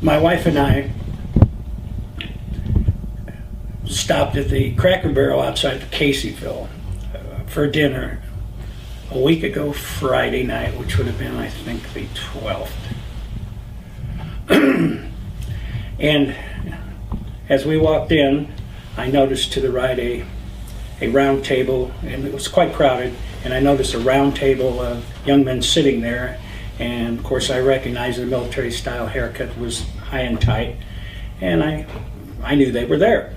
my wife and I stopped at the Cracker Barrel outside of Caseyville for dinner a week ago Friday night, which would have been, I think, the 12th. And as we walked in, I noticed to the right a round table, and it was quite crowded, and I noticed a round table of young men sitting there, and of course I recognized the military style haircut was high and tight, and I knew they were there.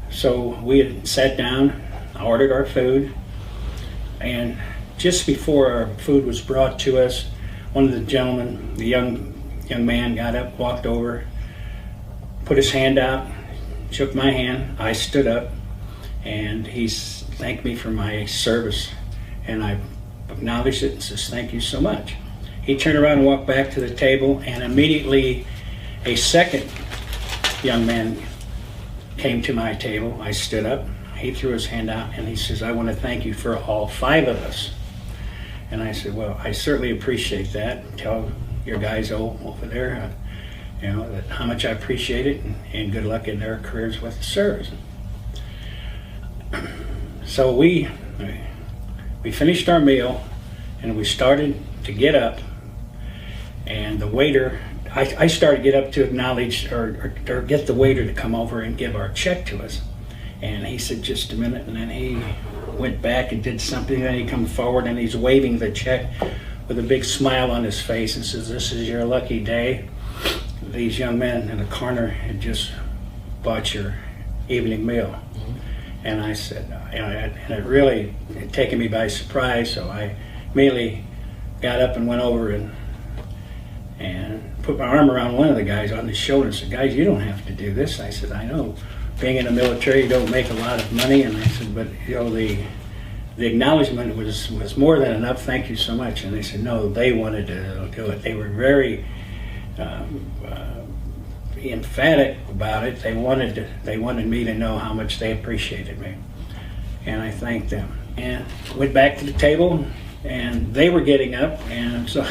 So we had sat down, ordered our food, and just before our food was brought to us, one of the gentlemen, the young man, got up, walked over, put his hand out, shook my hand. I stood up, and he thanked me for my service, and I acknowledged it and says, "Thank you so much." He turned around and walked back to the table, and immediately a second young man came to my table. I stood up, he threw his hand out, and he says, "I want to thank you for all 5 of us." And I said, "Well, I certainly appreciate that. Tell your guys over there, that how much I appreciate it, and good luck in their careers with the service." So we finished our meal, and we started to get up, and the waiter, I started to get up to acknowledge or get the waiter to come over and give our check to us. And he said, "Just a minute," and then he went back and did something, and he come forward and he's waving the check with a big smile on his face and says, "This is your lucky day. These young men in the corner had just bought your evening meal." And I said, and it really had taken me by surprise, so I immediately got up and went over and put my arm around one of the guys on his shoulder and said, "Guys, you don't have to do this." I said, "I know, being in the military, you don't make a lot of money." And I said, "But the acknowledgement was more than enough. Thank you so much." And they said, "No, they wanted to do it." They were very emphatic about it. They wanted me to know how much they appreciated me, and I thanked them. And went back to the table, and they were getting up, and so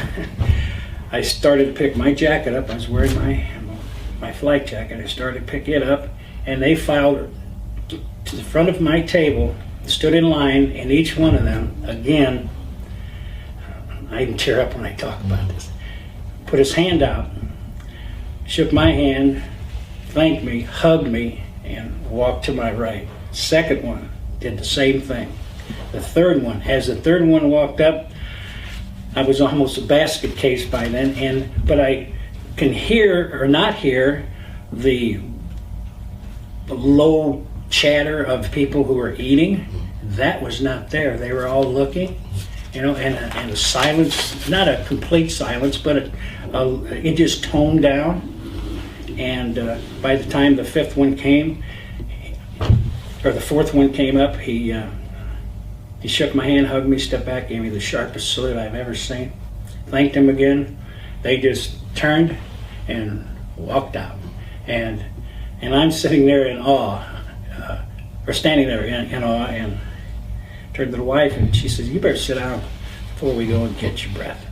I started to pick my jacket up. I was wearing my flight jacket. I started to pick it up, and they filed to the front of my table, stood in line, and each one of them, again, I even tear up when I talk about this, put his hand out, shook my hand, thanked me, hugged me, and walked to my right. Second one did the same thing. The third one, as the third one walked up, I was almost a basket case by then, but I can hear or not hear the low chatter of people who were eating. That was not there. They were all looking, and a silence, not a complete silence, but it just toned down. And by the time the fifth one came, or the fourth one came up, he shook my hand, hugged me, stepped back, gave me the sharpest salute I've ever seen. Thanked him again. They just turned and walked out. And I'm sitting there in awe, or standing there in awe, and turned to the wife, and she says, "You better sit down before we go and catch your breath."